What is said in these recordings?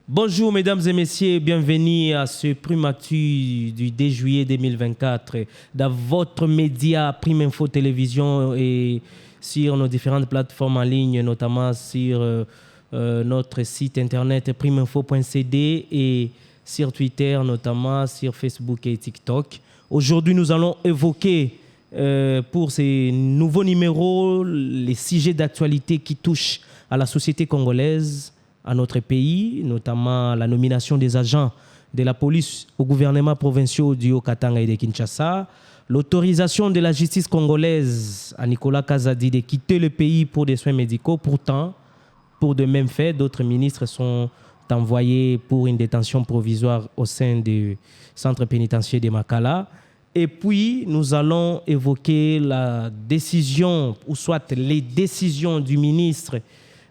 Bonjour mesdames et messieurs, bienvenue à ce Prime Actu du 10 juillet 2024 dans votre média Prime Info Télévision et sur nos différentes plateformes en ligne, notamment sur notre site internet primeinfo.cd et sur Twitter, notamment sur Facebook et TikTok. Aujourd'hui, nous allons évoquer pour ces nouveaux numéros les sujets d'actualité qui touchent à la société congolaise, à notre pays, notamment la nomination des agents de la police au gouvernement provincial du Haut-Katanga et de Kinshasa, l'autorisation de la justice congolaise à Nicolas Kazadi de quitter le pays pour des soins médicaux. Pourtant, pour de mêmes faits, d'autres ministres sont envoyés pour une détention provisoire au sein du centre pénitentiaire de Makala. Et puis, nous allons évoquer la décision, ou soit les décisions du ministre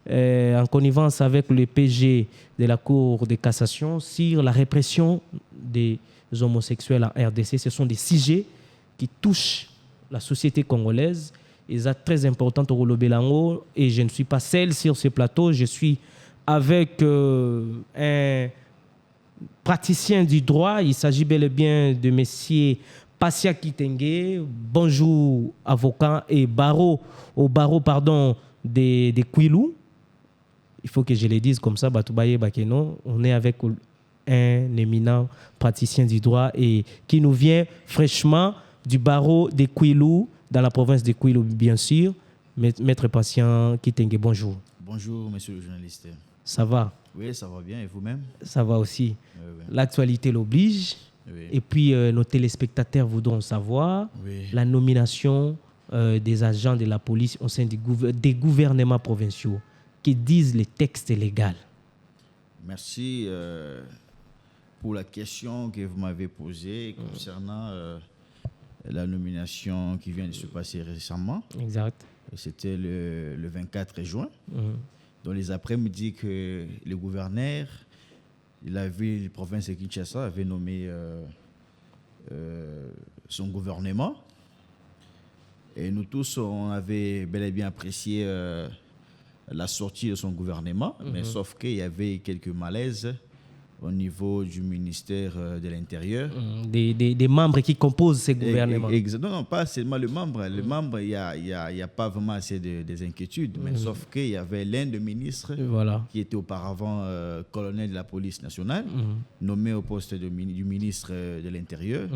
en connivence avec le PG de la Cour de cassation sur la répression des homosexuels en RDC. Ce sont des sujets qui touchent la société congolaise. Ils sont très importants au Rolo-Belango et je ne suis pas seul sur ce plateau. Je suis avec un praticien du droit. Il s'agit bel et bien de M. Passia Kitenge. Bonjour, avocat et barreau des Kouilou. Il faut que je le dise comme ça, Batoubaye Bakeno. On est avec un éminent praticien du droit et qui nous vient fraîchement du barreau des Kouilou, dans la province de Kouilou, bien sûr. Maître Patient Kitenge, bonjour. Bonjour, monsieur le journaliste. Ça va? Oui, ça va bien. Et vous-même? Ça va aussi. Oui. L'actualité l'oblige. Oui. Et puis, nos téléspectateurs voudront savoir la nomination des agents de la police au sein des gouvernements provinciaux. Que disent les textes légaux? Merci pour la question que vous m'avez posée concernant la nomination qui vient de se passer récemment. Exact. C'était le 24 juin. Dans les après-midi que le gouverneur de la ville, province de Kinshasa, avait nommé son gouvernement. Et nous tous, on avait bel et bien apprécié la sortie de son gouvernement, mais sauf qu'il y avait quelques malaises au niveau du ministère de l'Intérieur. Des membres qui composent ces gouvernements. Non, pas seulement le membre. Le membre, il n'y a pas vraiment assez des inquiétudes, mais sauf qu'il y avait l'un des ministres qui était auparavant colonel de la police nationale, nommé au poste du ministre de l'Intérieur.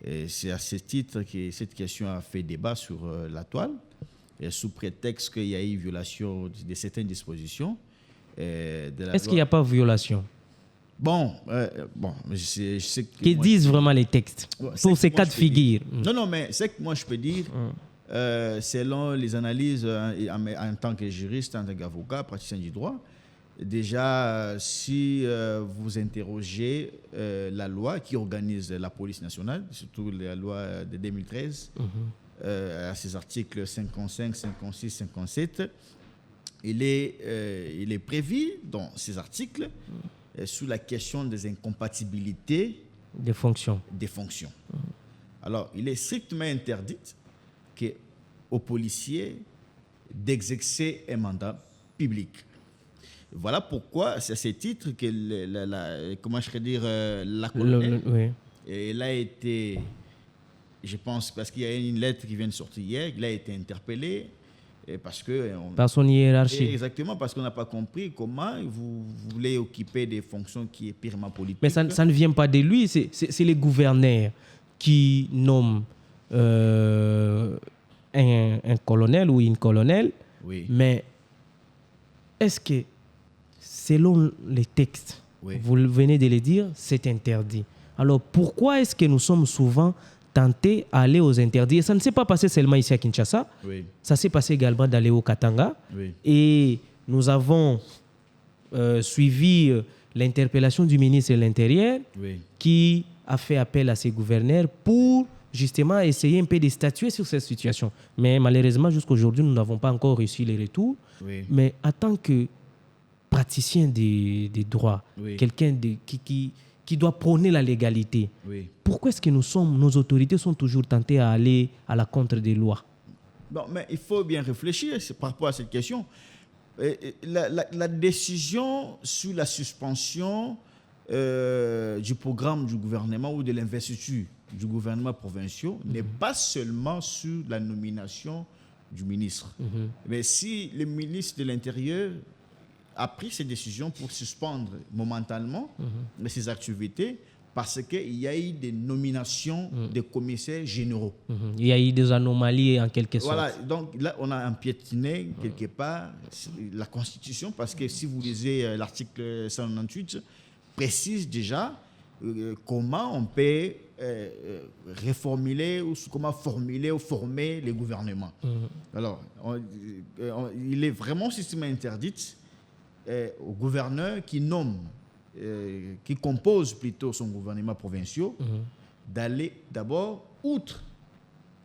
Et c'est à ce titre que cette question a fait débat sur la toile. Et sous prétexte qu'il y a eu violation de certaines dispositions. Est-ce qu'il n'y a pas violation? Je sais que... Que disent vraiment les textes pour ces cas de figure? Non, mais c'est que moi je peux dire, selon les analyses en tant que juriste, en tant qu'avocat, praticien du droit, déjà, si vous interrogez la loi qui organise la police nationale, surtout la loi de 2013, à ses articles 55, 56, 57, il est prévu dans ces articles sous la question des incompatibilités des fonctions. Alors, il est strictement interdit aux policiers d'exercer un mandat public. Voilà pourquoi c'est à ce titre que la colonelle, elle a été... Je pense, parce qu'il y a une lettre qui vient de sortir hier, il a été interpellé par son hiérarchie. Exactement, parce qu'on n'a pas compris comment vous voulez occuper des fonctions qui est purement politiques. Mais ça ne vient pas de lui, c'est les gouverneurs qui nomment un colonel ou une colonelle. Oui. Mais est-ce que, selon les textes, vous venez de le dire, c'est interdit? Alors pourquoi est-ce que nous sommes souvent tentés à aller aux interdits? Et ça ne s'est pas passé seulement ici à Kinshasa. Ça s'est passé également dans le Haut-Katanga. Et nous avons suivi l'interpellation du ministre de l'Intérieur qui a fait appel à ses gouverneurs pour justement essayer un peu de statuer sur cette situation. Mais malheureusement, jusqu'à aujourd'hui, nous n'avons pas encore reçu les retours. Mais en tant que praticien des droits, quelqu'un qui doit prôner la légalité. Pourquoi est-ce que nos autorités sont toujours tentées à aller à la contre des lois? Mais il faut bien réfléchir par rapport à cette question. La décision sur la suspension du programme du gouvernement ou de l'investiture du gouvernement provincial n'est pas seulement sur la nomination du ministre. Mais si le ministre de l'Intérieur a pris cette décision pour suspendre momentanément ses activités parce qu'il y a eu des nominations de commissaires généraux. Il y a eu des anomalies en quelque sorte. Voilà, donc là, on a empiétiné quelque part la Constitution parce que si vous lisez l'article 198, précise déjà comment on peut reformuler ou comment formuler ou former les gouvernements. Alors, il est vraiment systématiquement interdit au gouverneur qui nomme, qui compose plutôt son gouvernement provincial, d'aller d'abord outre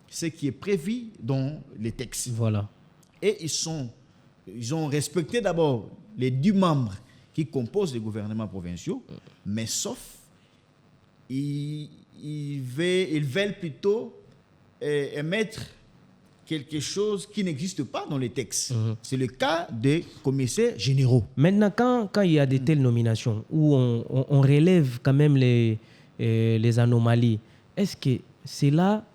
ce qui est prévu dans les textes. Voilà. Et ils ont respecté d'abord les 10 membres qui composent les gouvernements provinciaux, mais sauf, ils veulent plutôt émettre quelque chose qui n'existe pas dans les textes. C'est le cas des commissaires généraux. Maintenant, quand il y a de telles nominations où on relève quand même les anomalies, est-ce que cela,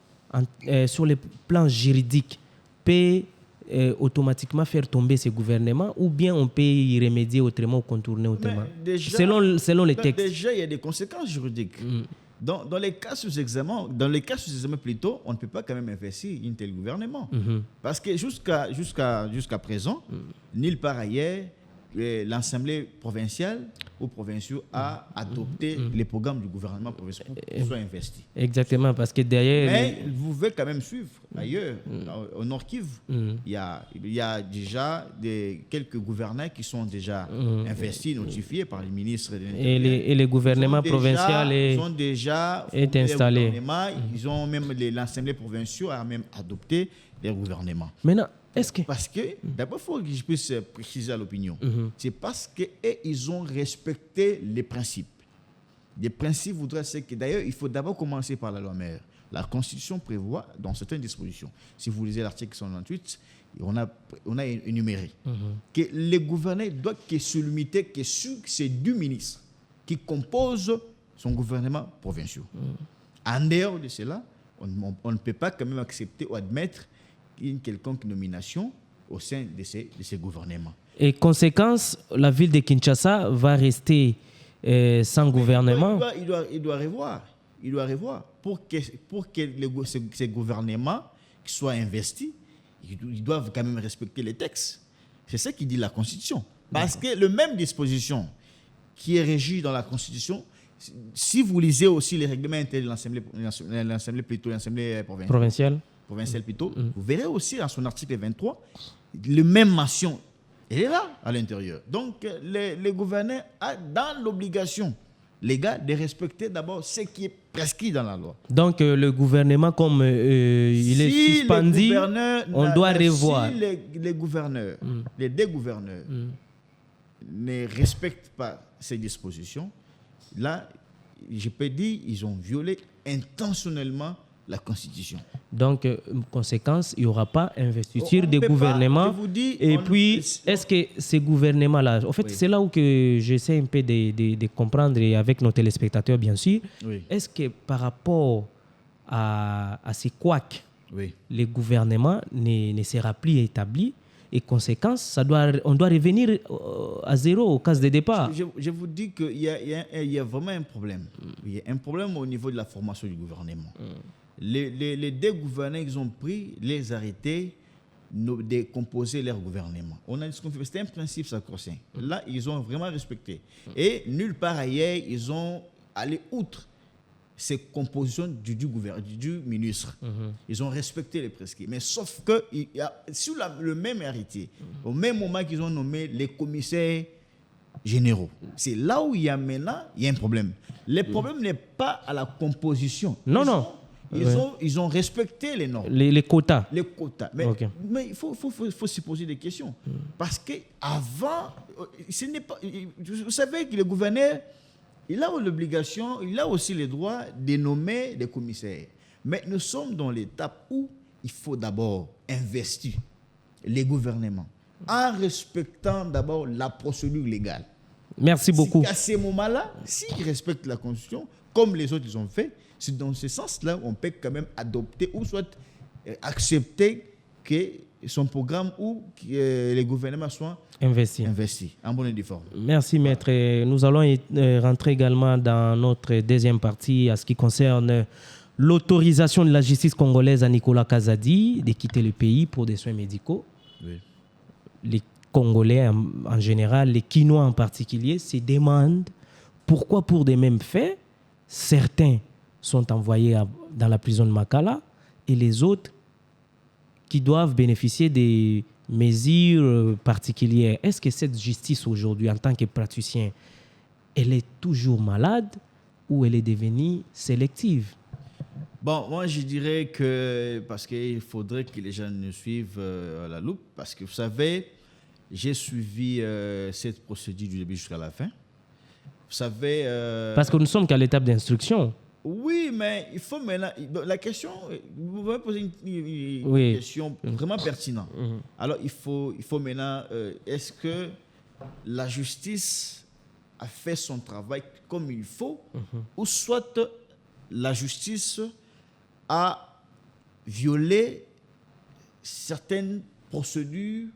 sur le plan juridique, peut automatiquement faire tomber ces gouvernements ou bien on peut y remédier autrement ou contourner autrement selon les textes? Déjà, il y a des conséquences juridiques. Dans les cas sous examen, plutôt, on ne peut pas quand même investir un tel gouvernement. Parce que jusqu'à présent, nulle part ailleurs, l'Assemblée provinciale ou provinciale a adopté les programmes du gouvernement provincial pour qu'ils soient investis. Exactement, parce que derrière... Mais vous pouvez quand même suivre ailleurs, au Nord Kivu. Il y a déjà quelques gouverneurs qui sont déjà investis, notifiés par les ministres de l'Intérieur. Et les gouvernements provinciaux sont déjà installés. Ils ont même l'Assemblée provinciale a même adopté les gouvernements. Maintenant, est-ce que... Parce que, d'abord, il faut que je puisse préciser à l'opinion. C'est parce qu'ils ont respecté les principes. Les principes voudraient dire que, d'ailleurs, il faut d'abord commencer par la loi mère. La Constitution prévoit, dans certaines dispositions, si vous lisez l'article 198, on a énuméré que les gouverneurs doivent se limiter que sur ces 2 ministres qui composent son gouvernement provincial. En dehors de cela, on ne peut pas quand même accepter ou admettre une quelconque nomination au sein de ces gouvernements. Et conséquence, la ville de Kinshasa va rester sans gouvernement. Il doit revoir. Pour que ces gouvernements soient investis, ils doivent quand même respecter les textes. C'est ce qui dit la Constitution. Parce que la même disposition qui est régie dans la Constitution, si vous lisez aussi les règlements intérieurs de l'Assemblée provinciale, vous verrez aussi dans son article 23, le même mention, elle est là à l'intérieur. Donc, les gouverneurs ont dans l'obligation légale de respecter d'abord ce qui est prescrit dans la loi. Donc, le gouvernement, comme il est suspendu, on doit revoir. Si les gouverneurs, les 2 gouverneurs, ne respectent pas ces dispositions, là, je peux dire qu'ils ont violé intentionnellement la Constitution. Donc, conséquence, il n'y aura pas investiture des gouvernements. Est-ce que ces gouvernements-là, en fait, c'est là où que j'essaie un peu de comprendre, et avec nos téléspectateurs, bien sûr, est-ce que par rapport à ces couacs, les gouvernements ne sera plus établi et conséquence, on doit revenir à zéro au cas de départ. Je vous dis qu'il y a vraiment un problème. Il y a un problème au niveau de la formation du gouvernement. Les 2 gouverneurs, ils ont pris les arrêtés de composer leur gouvernement. On a dit que c'était un principe sacro-saint. Là, ils ont vraiment respecté. Et nulle part ailleurs, ils ont allé outre ces compositions du ministre. Ils ont respecté les prescrits. Mais sauf que sur le même arrêté, au même moment qu'ils ont nommé les commissaires généraux, c'est là où il y a un problème. Le problème n'est pas à la composition. Ils ont respecté les normes. Les quotas. Les quotas. Mais il faut se poser des questions. Parce qu'avant, vous savez que le gouverneur, il a l'obligation, il a aussi le droit de nommer des commissaires. Mais nous sommes dans l'étape où il faut d'abord investir les gouvernements. en respectant d'abord la procédure légale. Merci beaucoup. À ce moment-là, s'ils respectent la Constitution, comme les autres ils ont fait, c'est dans ce sens-là on peut quand même adopter ou soit accepter que son programme ou que les gouvernements soient investis en bonne et due forme. Merci, maître. Nous allons rentrer également dans notre deuxième partie à ce qui concerne l'autorisation de la justice congolaise à Nicolas Kazadi de quitter le pays pour des soins médicaux. Oui. Les Congolais en général, les Kinois en particulier, se demandent pourquoi pour des mêmes faits, certains sont envoyés dans la prison de Makala et les autres qui doivent bénéficier des mesures particulières. Est-ce que cette justice aujourd'hui, en tant que praticien, elle est toujours malade ou elle est devenue sélective? Bon, moi je dirais que, parce qu'il faudrait que les gens nous suivent à la loupe, parce que vous savez, j'ai suivi cette procédure du début jusqu'à la fin. Vous savez... Parce que nous sommes qu'à l'étape d'instruction. Oui, mais il faut maintenant... La question, vous m'avez posé une question vraiment pertinente. Alors, il faut maintenant... est-ce que la justice a fait son travail comme il faut, ou soit la justice a violé certaines procédures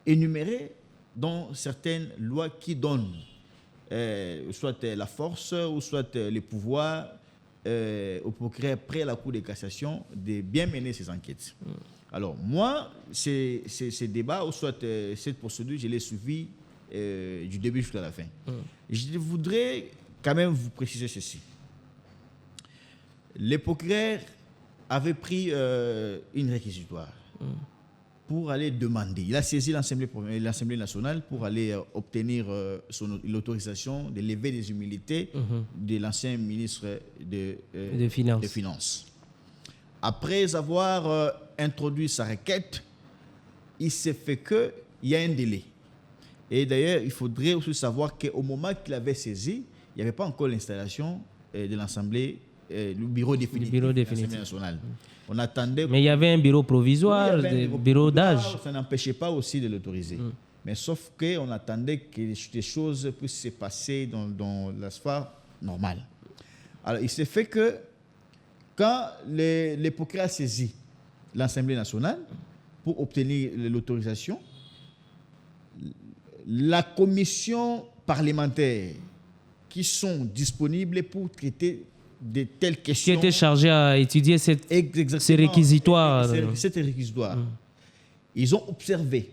énumérées dans certaines lois qui donnent soit la force ou soit les pouvoirs au procureur près la Cour de cassation de bien mener ces enquêtes. Alors moi, ces débats ou soit cette procédure, je l'ai suivi du début jusqu'à la fin. Je voudrais quand même vous préciser ceci. Les procureurs avaient pris une réquisitoire pour aller demander. Il a saisi l'Assemblée nationale pour aller obtenir l'autorisation de lever des immunités de l'ancien ministre des Finances. Après avoir introduit sa requête, il s'est fait qu'il y a un délai. Et d'ailleurs, il faudrait aussi savoir qu'au moment qu'il avait saisi, il n'y avait pas encore l'installation de l'Assemblée, le bureau définitif de l'Assemblée nationale. On attendait. Mais il y avait un bureau provisoire, un bureau d'âge. Ça n'empêchait pas aussi de l'autoriser. Mais sauf qu'on attendait que des choses puissent se passer dans la sphère normale. Alors, il s'est fait que quand les procureurs ont saisi l'Assemblée nationale pour obtenir l'autorisation, la commission parlementaire qui sont disponibles pour traiter de telles questions... Qui était chargé à étudier ces réquisitoires. Ces réquisitoires. Ils ont observé,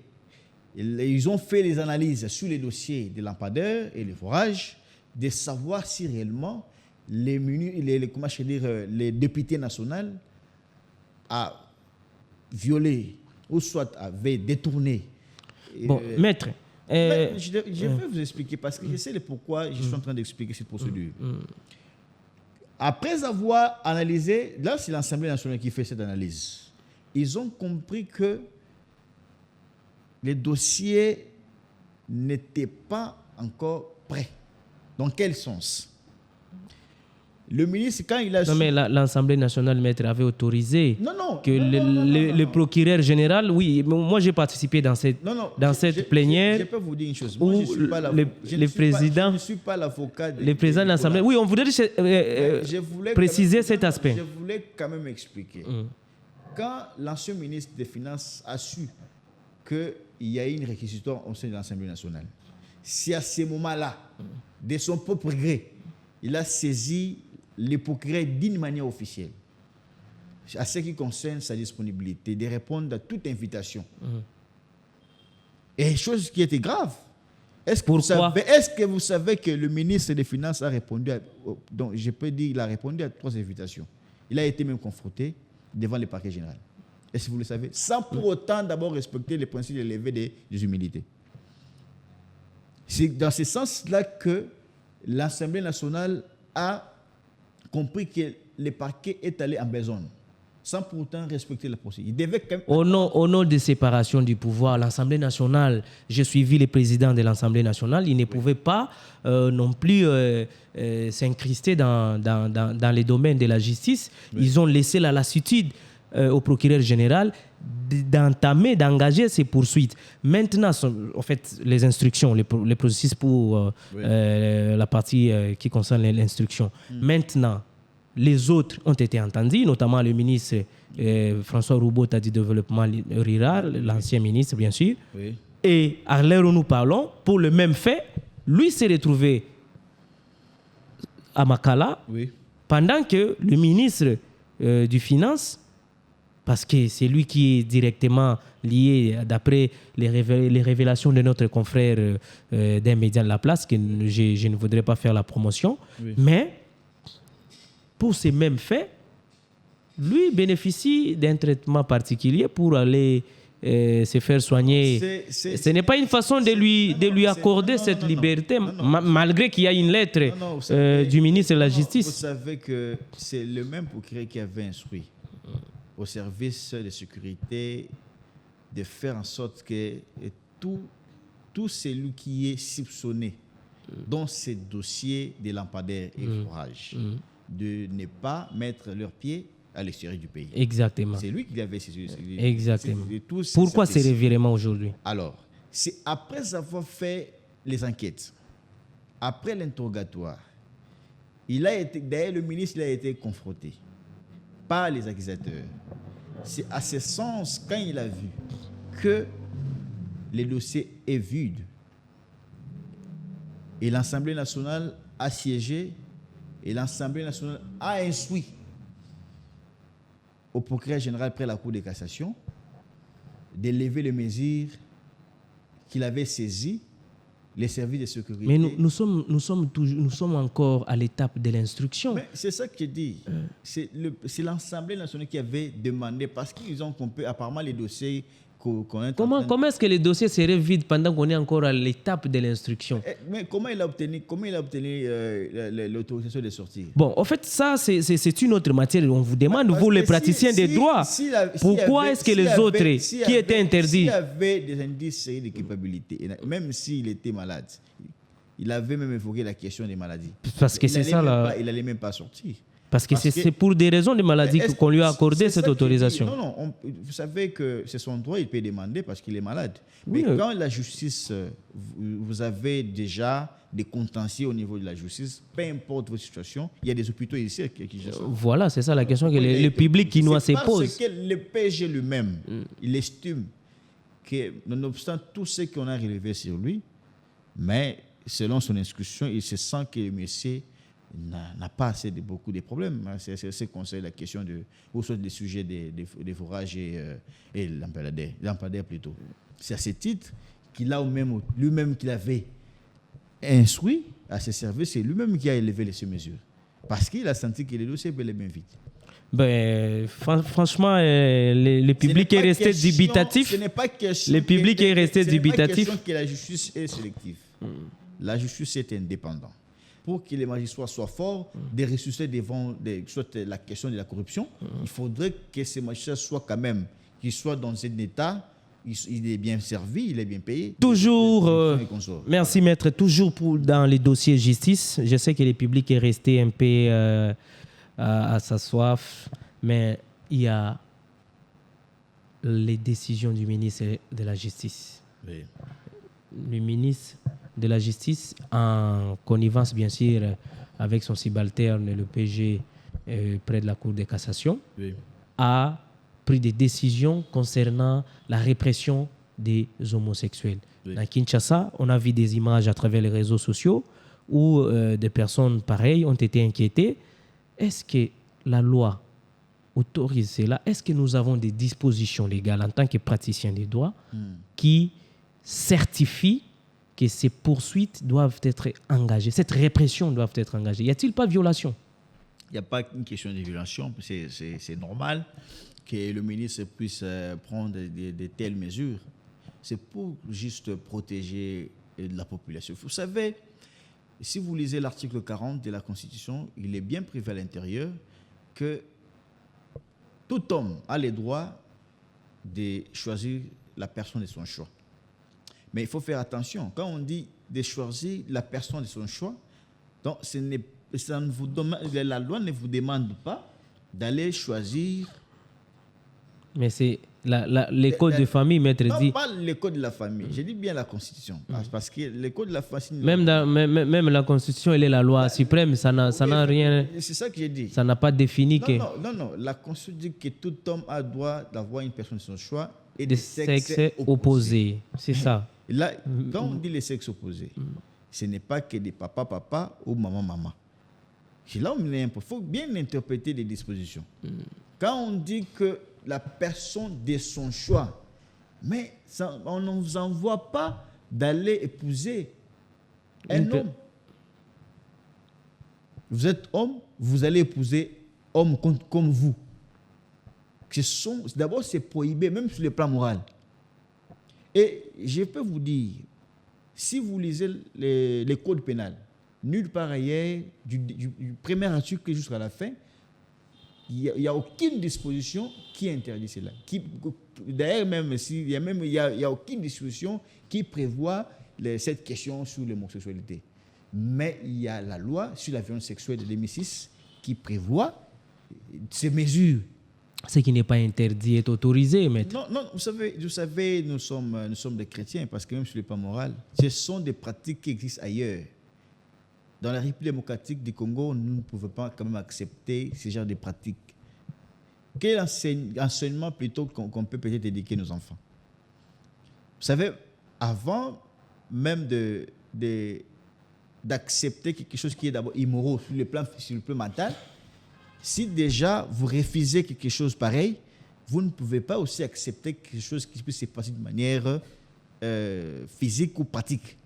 ils ont fait les analyses sur les dossiers des lampadaires et les forages, de savoir si réellement les députés nationaux a violé ou soit avaient détourné. Bon, maître... je vais vous expliquer parce que je sais pourquoi je suis en train d'expliquer cette procédure. Après avoir analysé, là c'est l'Assemblée nationale qui fait cette analyse, ils ont compris que les dossiers n'étaient pas encore prêts. Dans quel sens? Le ministre, quand il a... Non, mais l'Assemblée nationale, maître, avait autorisé que le procureur général... Oui, moi j'ai participé dans cette plénière. Je peux vous dire une chose. Moi, je ne suis pas l'avocat. Le président de l'Assemblée... Oui, on voudrait préciser cet aspect. Je voulais quand même expliquer. Quand l'ancien ministre des Finances a su qu'il y a une réquisitoire au sein de l'Assemblée nationale, c'est à ce moment-là, de son propre gré, il a saisi les procureurs d'une manière officielle, à ce qui concerne sa disponibilité, de répondre à toute invitation. Et chose qui était grave. Est-ce que vous savez que le ministre des Finances a répondu donc je peux dire, il a répondu à 3 invitations. Il a été même confronté devant le parquet général. Est-ce que vous le savez? Sans pour autant d'abord respecter les principes de levée des humilités. C'est dans ce sens-là que l'Assemblée nationale a compris que le parquet est allé en besogne, sans pour autant respecter la procédure. Il devait quand même... Au nom de séparation du pouvoir, l'Assemblée nationale, j'ai suivi le président de l'Assemblée nationale, il ne pouvait pas non plus s'incruster dans les domaines de la justice. Ils ont laissé la lassitude au procureur général d'entamer, d'engager ces poursuites. Maintenant, en fait, les instructions, les processus pour la partie qui concerne l'instruction. Maintenant, les autres ont été entendus, notamment le ministre François Roubaud du développement rural, l'ancien ministre, bien sûr. Oui. Et à l'heure où nous parlons, pour le même fait, lui s'est retrouvé à Makala, Oui. pendant que le ministre du Finance, parce que c'est lui qui est directement lié, d'après les révélations de notre confrère d'un média de la place, que je ne voudrais pas faire la promotion, mais pour ces mêmes faits, lui bénéficie d'un traitement particulier pour aller se faire soigner. Ce n'est pas une façon de lui accorder cette liberté, malgré qu'il y a une lettre du ministre de la Justice. Vous savez que c'est le même procureur qui avait instruit au service de sécurité de faire en sorte que tout celui qui est soupçonné dans ces dossiers de lampadaires et fourrage, de ne pas mettre leurs pieds à l'extérieur du pays. Exactement. C'est lui qui avait Exactement. Pourquoi ces revirements aujourd'hui? Alors, c'est après avoir fait les enquêtes, après l'interrogatoire, d'ailleurs le ministre a été confronté par les accusateurs. C'est à ce sens, quand il a vu que le dossier est vide et l'Assemblée nationale a siégé et l'Assemblée nationale a instruit au procureur général près la Cour de cassation de lever les mesures qu'il avait saisies, les services de sécurité. Mais nous sommes encore à l'étape de l'instruction. Mais c'est ça que je dis. C'est l'Assemblée nationale qui avait demandé, parce qu'ils ont compris apparemment les dossiers qu'on est Comment est-ce que les dossiers seraient vides pendant qu'on est encore à l'étape de l'instruction? Mais comment il a obtenu l'autorisation de sortir? Bon, en fait, ça, c'est une autre matière. On vous demande, vous les praticiens des droits, pourquoi est-ce que les autres qui étaient interdits... S'il y avait des indices de culpabilité, même s'il était malade, il avait même évoqué la question des maladies. Parce que c'est ça là. Il n'allait même pas sortir. Parce que c'est pour des raisons de maladie qu'on lui a accordé cette autorisation. Non, vous savez que c'est son droit, il peut demander parce qu'il est malade. Mais quand la justice, vous avez déjà des contentieux au niveau de la justice, peu importe votre situation, il y a des hôpitaux ici qui gèrent ça. Voilà, c'est ça la question que le public qui nous se pose. Parce que le PSG lui-même, il estime que, nonobstant tout ce qu'on a relevé sur lui, mais selon son instruction, il se sent que le monsieur n'a pas assez de beaucoup de problèmes. C'est ce qu'on sait, la question ou soit des sujets des fourrages et lampadaires plutôt. C'est à ce titre qu'il a lui-même qu'il avait instruit à ses services, c'est lui-même qui a élevé ces mesures. Parce qu'il a senti que les dossiers étaient bien vite. Ben, franchement, le public est resté dubitatif. Ce n'est pas question. Le public est resté dubitatif. Ce n'est pas question que la justice est sélective. La justice est indépendante. Pour que les magistrats soient forts, de ressusciter devant soit la question de la corruption, il faudrait que ces magistrats soient quand même, qu'ils soient dans un état, il est bien servi, il est bien payé. Toujours, merci maître, toujours dans les dossiers justice, je sais que le public est resté un peu à sa soif, mais il y a les décisions du ministre de la Justice. Oui. Le ministre de la Justice, en connivence bien sûr avec son subalterne, le PG, près de la Cour de cassation, a pris des décisions concernant la répression des homosexuels. Dans Kinshasa, on a vu des images à travers les réseaux sociaux où des personnes pareilles ont été inquiétées. Est-ce que la loi autorise cela? Est-ce que nous avons des dispositions légales en tant que praticiens des droits qui certifient que ces poursuites doivent être engagées, cette répression doit être engagée? Y a-t-il pas violation? Il n'y a pas une question de violation. C'est normal que le ministre puisse prendre de telles mesures. C'est pour juste protéger la population. Vous savez, si vous lisez l'article 40 de la Constitution, il est bien prévu à l'intérieur que tout homme a le droit de choisir la personne de son choix. Mais il faut faire attention. Quand on dit de choisir la personne de son choix, donc la loi ne vous demande pas d'aller choisir Mais c'est les codes de famille, maître Non, dit. pas les codes de la famille. Je dis bien la Constitution. Parce que les codes de la famille... Même la Constitution, elle est la loi suprême, ça n'a rien... C'est ça que j'ai dit. Ça n'a pas défini que... Non. La Constitution dit que tout homme a droit d'avoir une personne de son choix et des des sexes opposés. C'est ça. Là, quand on dit les sexes opposés, ce n'est pas que des papa ou maman. C'est là où il faut bien interpréter les dispositions. Quand on dit que la personne de son choix, mais ça, on ne vous envoie pas d'aller épouser un homme. Vous êtes homme, vous allez épouser homme comme vous. D'abord, c'est prohibé, même sur le plan moral. Et je peux vous dire, si vous lisez les codes pénals, nulle part ailleurs, du premier article jusqu'à la fin, il n'y a aucune disposition qui interdit cela. D'ailleurs, il n'y a aucune disposition qui prévoit cette question sur l'homosexualité. Mais il y a la loi sur la violence sexuelle de 2006 qui prévoit ces mesures. Ce qui n'est pas interdit est autorisé, maître. Non, vous savez, nous sommes des chrétiens, parce que même sur le plan moral, ce sont des pratiques qui existent ailleurs. Dans la République démocratique du Congo, nous ne pouvons pas quand même accepter ce genre de pratiques. Quel enseignement plutôt qu'on peut peut-être éduquer nos enfants? Vous savez, avant même d'accepter quelque chose qui est d'abord immoral sur le plan mental, si déjà vous refusez quelque chose pareil, vous ne pouvez pas aussi accepter quelque chose qui puisse se passer de manière physique ou pratique.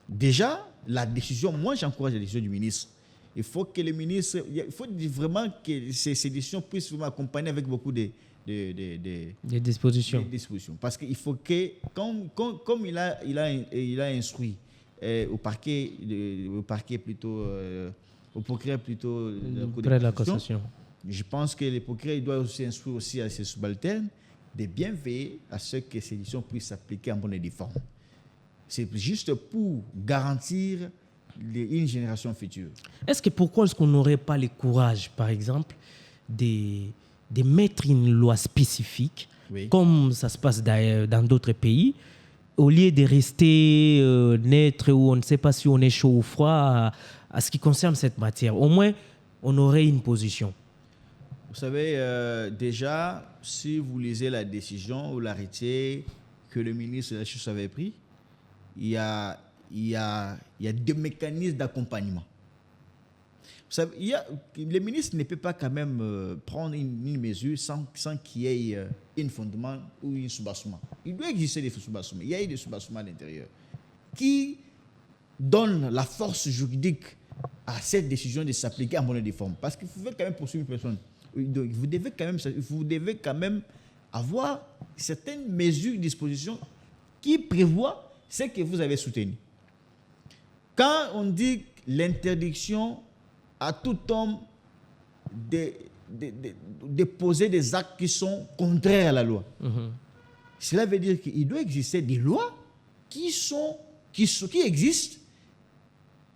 Déjà, la décision, moi j'encourage la décision du ministre. Il faut que le ministre, il faut vraiment que ces décisions puissent vous accompagner avec beaucoup de dispositions. Parce qu'il faut que, comme il a instruit au parquet plutôt, au procureur plutôt près de la cassation. Je pense que le procureur doit aussi instruire aussi à ses subalternes de bien veiller à ce que ces décisions puissent s'appliquer en bonne et due forme. C'est juste pour garantir une génération future. Pourquoi est-ce qu'on n'aurait pas le courage, par exemple, de mettre une loi spécifique, comme ça se passe dans d'autres pays, au lieu de rester neutre ou on ne sait pas si on est chaud ou froid à ce qui concerne cette matière? Au moins, on aurait une position. Vous savez, déjà, si vous lisez la décision ou l'arrêté que le ministre de la Justice avait pris, il y a des mécanismes d'accompagnement. Vous savez, le ministre ne peut pas quand même prendre une mesure sans qu'il y ait un fondement ou un soubassement. Il doit exister des soubassements. Il y a des soubassements à l'intérieur qui donnent la force juridique à cette décision de s'appliquer en bonne et due forme. Parce qu'il faut quand même poursuivre une personne. Vous devez quand même avoir certaines mesures, dispositions qui prévoient ce que vous avez soutenu. Quand on dit l'interdiction à tout homme de poser des actes qui sont contraires à la loi, cela veut dire qu'il doit exister des lois qui existent,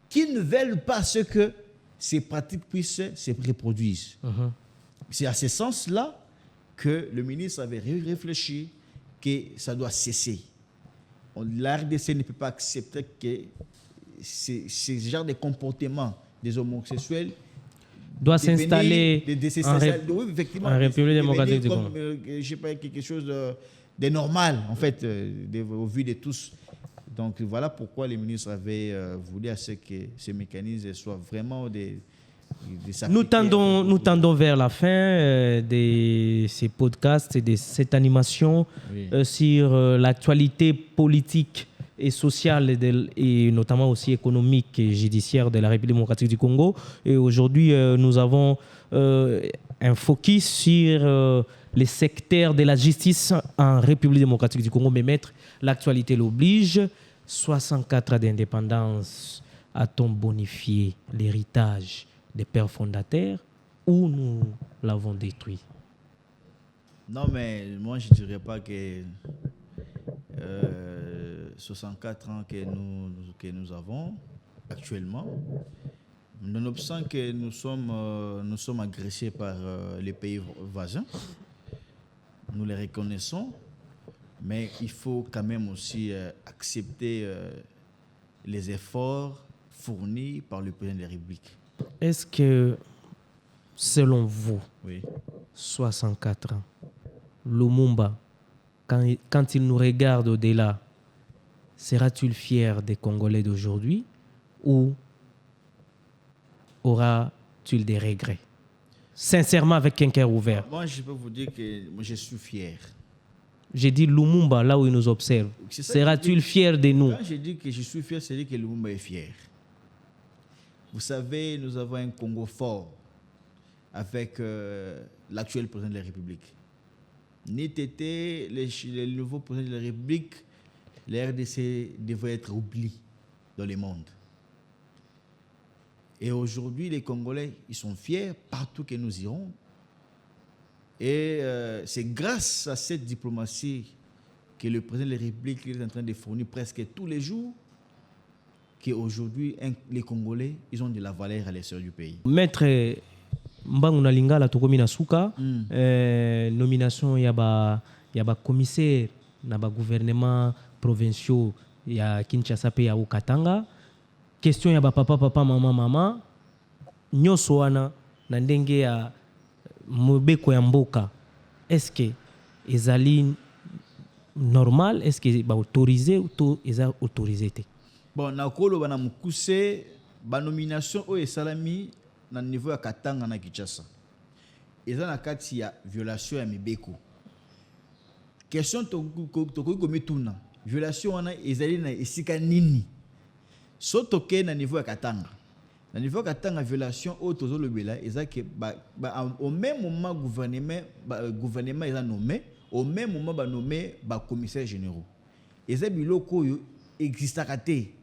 qui ne veulent pas ce que ces pratiques puissent se reproduire. C'est à ce sens-là que le ministre avait réfléchi que ça doit cesser. La RDC ne peut pas accepter que ce genre de comportement des homosexuels doit s'installer en République démocratique du Congo. Je sais pas, quelque chose de normal, en fait, au vu de tous. Donc voilà pourquoi les ministres avaient voulu à ce que ces mécanismes soient vraiment Nous tendons vers la fin de ces podcasts et de cette animation sur l'actualité politique et sociale et notamment aussi économique et judiciaire de la République démocratique du Congo. Et aujourd'hui, nous avons un focus sur les secteurs de la justice en République démocratique du Congo. Mais maître, l'actualité l'oblige. 64 ans d'indépendance, a-t-on bonifié l'héritage des pères fondateurs ou nous l'avons détruit? Non, mais moi je ne dirais pas que 64 ans que nous avons actuellement, nonobstant que nous sommes agressés par les pays voisins, nous les reconnaissons, mais il faut quand même aussi accepter les efforts fournis par le président de la République. Est-ce que, selon vous, Oui. 64 ans, Lumumba, quand il nous regarde au-delà, sera-t-il fier des Congolais d'aujourd'hui ou aura-t-il des regrets? Sincèrement, avec un cœur ouvert. Moi, je peux vous dire que je suis fier. J'ai dit Lumumba, là où il nous observe. Sera-t-il fier de nous? Quand je dis que je suis fier, c'est dire que Lumumba est fier. Vous savez, nous avons un Congo fort avec l'actuel président de la République. Ni Tété, le nouveau président de la République, la RDC devrait être oublié dans le monde. Et aujourd'hui, les Congolais, ils sont fiers partout que nous irons. Et c'est grâce à cette diplomatie que le président de la République est en train de fournir presque tous les jours qu'aujourd'hui, les Congolais, ils ont de la valeur à l'extérieur du pays. Maître Mbangu na Lingala tokomi na suka, nomination ya ba commissaire na ba gouvernement provinciaux ya Kinshasa pe ya Okatanga. Question ya ba papa mama nyonso wana na ndenge ya mobeko ya mboka. Est-ce que ezali normal? Est-ce que ba autorisé ou to eza autorisé te? Bon, nakolo bana mukuse ba nomination o esalami na niveau ya Katanga na Kinshasa. Eza na kati ya violation ya mibeko. Question to komituna. Violation wana ezali na esika nini? Sotoke na niveau ya Katanga. Na niveau ya Katanga violation o tozolobela eza ke au même moment gouvernement eza nommé, au même moment ba nommé ba commissaires généraux. Eza biloko yo existaka te.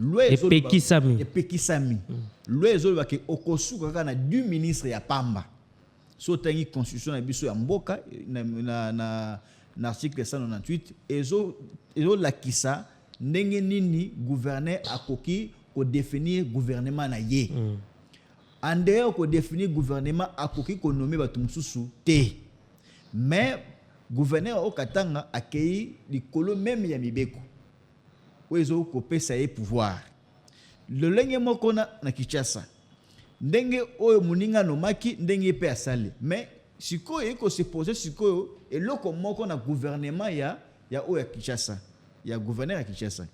Epekisami. Loi ezoloba ke okosuka kaka na du ministre ya pamba. So tangi constitution na biso ya mboka na article 198 ezo lakisa ndenge nini gouverneur akoki ko définir gouvernement na ye. En dehors ko définir gouvernement akoki ko nommer batu mususu te. Mais gouverneur au Katanga akei likolo même ya mibeko. Oezo kopesa ye pouvoir. Le lenge moko na Kinshasa. Ndenge oyo muninga no maki ndenge pe asale. Mais sikoyo eko se poser sikoyo eloko moko na gouvernement ya oyo Kinshasa. Ya gouverneur ya Kinshasa.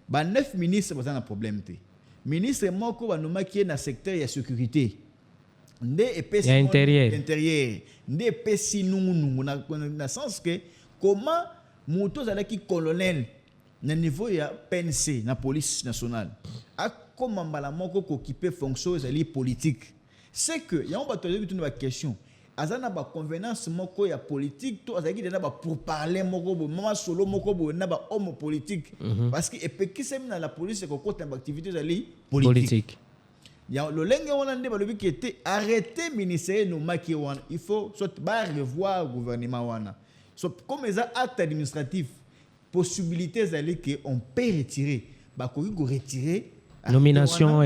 Ba 9 ministres baza na problème te. Ministre moko ba nomaki na secteur ya sécurité. Nde epesi intérieur. Nde epesi nungu na sens que comment moto zalaki colonel na niveau ya PNC na police nationale a comme mbala moko ko occuper fonction ezali politique. C'est que ya on ba tozer bitu na question azana ba convenance moko ya politique to azaki dena ba pour parler moko bo mama solo moko bo na ba homme politique parce que epekisemi na la police ko kota ba activité ezali politique. Ya le lenge wana nde ba lobi ki était arrêté ministère no maki wana il faut soit ba revoir gouvernement wana. So comme les actes administratifs possibilité zali que on peut retirer ba ko retirer nomination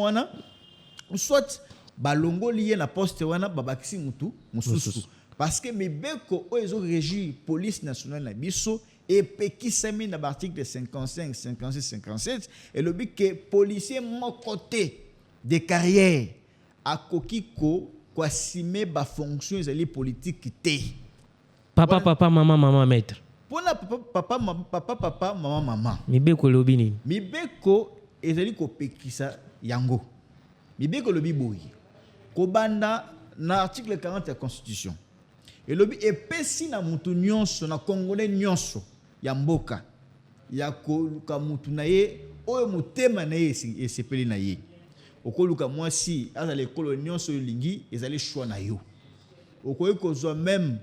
wana soit balongo lié na poste wana babakisi mutu mususu parce que mibeko oyo régir police nationale na biso et pekisami na article 55 56 57 et le but que policier mon côté de carrière akoki ko assumer ba fonction ezali politique te papa mama maître. Pona papa mama mibeko lobi nini? Mibeko ezali ko pekisa yango. Mibeko lobi boyi ko banda na article 40 de la constitution et lobi epesi na mutu nyonso na congolais nyonso ya mboka ya ko luka mutu na ye oyo mutema na ye esepeli na ye okoluka mwasi aza lekolo nyonso lingi ezali choix na yo okoyi kozwa même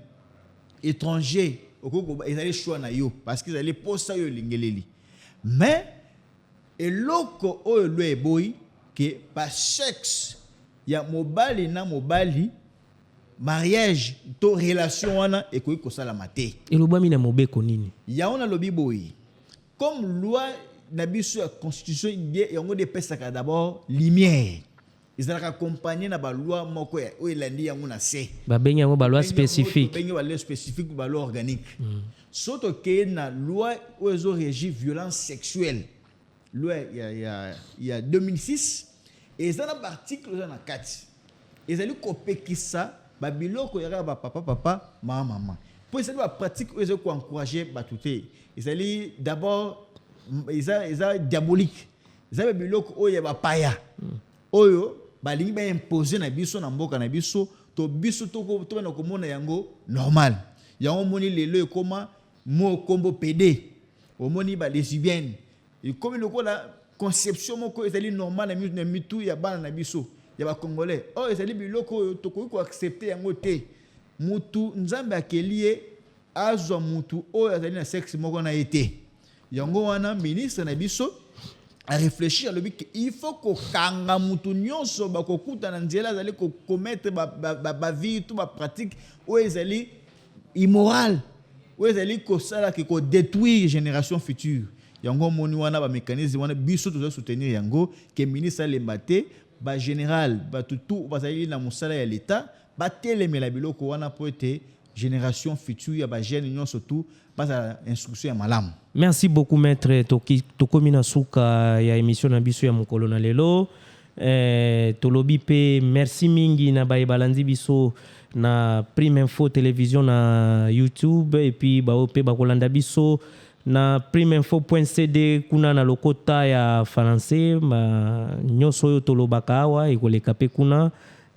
étranger ezali choix na yo parce que ezali posa yo lingeleli mais eloko oyo lwe boy que par sexe ya mobali na mobali mariage to relation wana ekoyi kosala mate elobami na mobeko nini ya ona lobi boy comme loi na biso ya constitution yango de pesaka d'abord lumière ils ont accompagné na ba loi moko ya o elandi yango na se ba bengi yango ba loi spécifique bengi ba loi spécifique ba loi organique soto ke na loi o ezo régir violence sexuelle loi il y a 2006 et ils ont un article na 4 ils allaient kopekisa ba biloko ya ba papa maman pour essayer de pratique ils ont encourager ba touté ils allaient d'abord ils ont diabolique ils avaient biloko o ya ba paya oyo balingi ba imposer na biso na mboka na biso to biso to na komona yango normal yango moni lelo ekoma mo kombo PD omoni ba lesbienne et comme lokola conception moko ezali normal na mitu ya bana na biso ya ba congolais oh ezali biloko to ko accepter yango te mutu nzambe akelie azwa mutu o ezali na sexe moko na été yango wana ministre na biso à réfléchir le but il faut que kanga mutu nyonso ba kokuta na nzela azali ko commettre ba vie tout ba pratique ou ezali immoral ou ezali ko sala ki ko détruire génération future yango moni wana ba mécanisme wana biso to soutenir yango que ministre lembate ba général ba tout bazali na musala ya l'état ba telemela biloko wana po ete génération future ya ba jeune nyonso tout pas instruction ya malamu. Merci beaucoup maître tokomi na suka ya émission na biso ya mokolo na lelo tolobi pe merci mingi na balandi biso na Prime Info télévision na YouTube et puis pe bakolanda biso na primeinfo.cd kuna na lokota ya français nyonso oyo tolobaka awa ekoleka pe kuna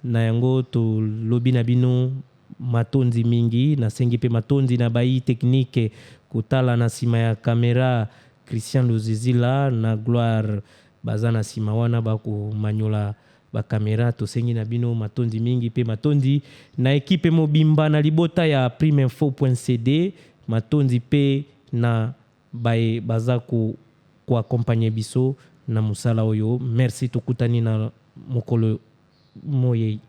na yango tolobi na bino matondi mingi na sengi pe matondi na bayi technique kotala na sima ya kamera Christian Luzizila na Gloire baza na sima wana bako manyola ba kamera to sengi na bino matondi mingi pe matondi na ekipe mobimba na libota ya primeinfo.cd matondi pe na baza ko accompagner biso na musala oyo merci tokutani na mokolo moye.